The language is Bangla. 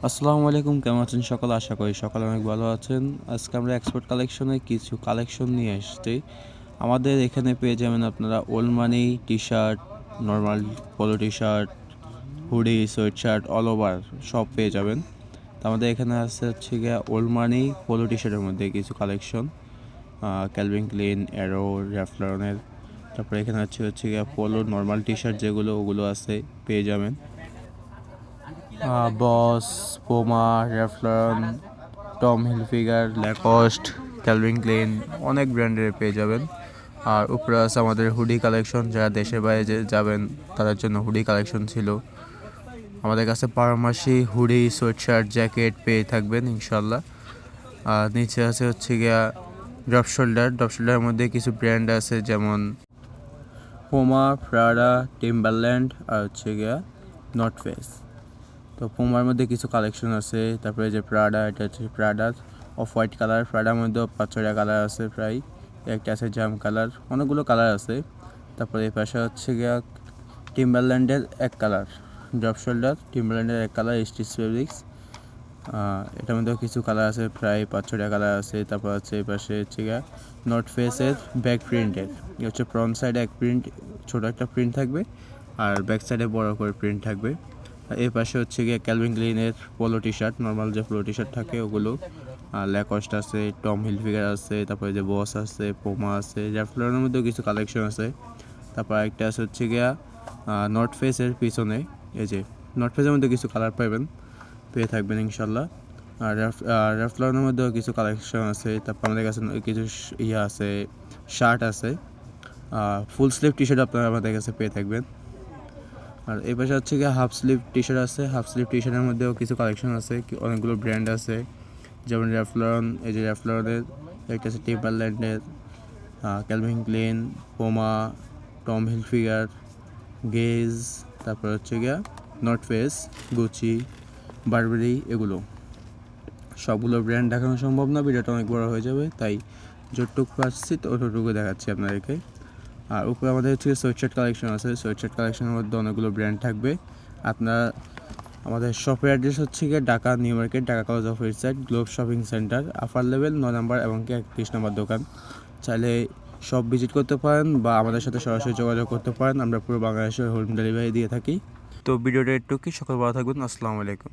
আসসালামু আলাইকুম, কেমন আছেন সকলে? আশা করি সকালে অনেক ভালো আছেন। আজকে আমরা এক্সপোর্ট কালেকশনে কিছু কালেকশন নিয়ে এসেছি। আমাদের এখানে পেয়ে যাবেন আপনারা ওল্ড মানি টি shirt, normal polo T shirt, hoodie, sweat shirt, all over সব পেয়ে যাবেন। তো আমাদের এখানে আছে হচ্ছে গিয়ে ওল্ড মানি পোলো টি শার্টের মধ্যে কিছু কালেকশন, ক্যালভিন ক্লিন, অ্যারো, র্যাফলনের। তারপরে এখানে হচ্ছে গিয়ে পোলো নর্মাল টি শার্ট যেগুলো ওগুলো আছে পেয়ে যাবেন। বস, পোমা, রেফলন, টম হিলফিগার, ল্যাকস্ট, ক্যালভিন ক্লিন অনেক ব্র্যান্ডের পেয়ে যাবেন। আর উপরে আছে আমাদের হুডি কালেকশন, যারা দেশের বাইরে যাবেন তাদের জন্য হুডি কালেকশন ছিল। আমাদের কাছে পারমাসি হুডি, সোয়েট শার্ট, জ্যাকেট পেয়ে থাকবেন ইনশাল্লাহ। আর নিচে আছে হচ্ছে গিয়া ড্রপ শোল্ডারের মধ্যে কিছু ব্র্যান্ড আছে, যেমন পোমা, প্রাডা, টিম্বারল্যান্ড আর হচ্ছে গিয়া নর্থ ফেস। তো পুমার মধ্যে কিছু কালেকশন আছে। তারপরে যে প্রাডা, এটা হচ্ছে প্রাডার অফ হোয়াইট কালার। প্রাডার মধ্যে 5-6টা কালার আছে প্রায়। একটা আছে জাম কালার, অনেকগুলো কালার আছে। তারপরে এই পাশে হচ্ছে গিয়া টিম্বারল্যান্ডের এক কালার, ড্রপ শোল্ডার, টিম্বারল্যান্ডের এক কালার, স্টিচ ফেব্রিক্স। এটার মধ্যেও কিছু কালার আছে, প্রায় 5-6টা কালার আছে। তারপর হচ্ছে এই পাশে হচ্ছে গিয়া নর্থ ফেসের ব্যাক প্রিন্টের, হচ্ছে ফ্রন্ট সাইডে এক প্রিন্ট, ছোটো একটা প্রিন্ট থাকবে, আর ব্যাক সাইডে বড় করে প্রিন্ট থাকবে। এই পাশে হচ্ছে গিয়ে ক্যালভিন ক্লিনের পোলো টি শার্ট, নর্মাল যে পোলো টি শার্ট থাকে ওগুলো। আর ল্যাকস্ট আছে, টম হিলফিগার আছে, তারপরে যে বস আছে, পোমা আছে, র্যাফলনের মধ্যেও কিছু কালেকশন আছে। তারপর একটা আছে হচ্ছে গিয়া নর্থ ফেসের পিছনে, এই যে নর্থ ফেসের মধ্যে কিছু কালার পেয়ে থাকবেন ইনশাল্লাহ। আর র্যাফলনের মধ্যেও কিছু কালেকশন আছে। তারপর আমাদের কাছে কিছু আছে, শার্ট আছে, ফুল স্লিভ টি শার্ট আপনারা আমাদের কাছে পেয়ে থাকবেন। আর এই পাশে হচ্ছে গিয়ে হাফ স্লিভ টি শার্ট আছে। হাফ স্লিভ টি শার্টের মধ্যেও কিছু কালেকশন আছে, অনেকগুলো ব্র্যান্ড আছে, যেমন র্যাফলন, এই যে র্যাফলনের একটা আছে, টিম্বারল্যান্ডের, Calvin clean, পোমা, Tom Hilfiger, gauge, তারপর হচ্ছে গিয়া নর্থ ফেস, গুচি, বারবেরি, এগুলো সবগুলো ব্র্যান্ড দেখানো সম্ভব না, ভিডিওটা অনেক বড় হয়ে যাবে, তাই যতটুকু পাচ্ছি ততটুকু দেখাচ্ছি আপনাদেরকে। আর উপরে আমাদের হচ্ছে সোয়েটশার্ট কালেকশন আছে। সোয়েটশার্ট কালেকশনের মধ্যে অনেকগুলো ব্র্যান্ড থাকবে। আপনার আমাদের শপের অ্যাড্রেস হচ্ছে গিয়ে Dhaka new market, Dhaka college of side, globe shopping centre, upper level 9 নম্বর এবং 31 নম্বর দোকান। চাইলে সব ভিজিট করতে পারেন বা আমাদের সাথে সরাসরি যোগাযোগ করতে পারেন। আমরা পুরো বাংলাদেশের হোম ডেলিভারি দিয়ে থাকি। তো ভিডিওটা একটু কি, সকল ভালো থাকবেন। আসসালামু আলাইকুম।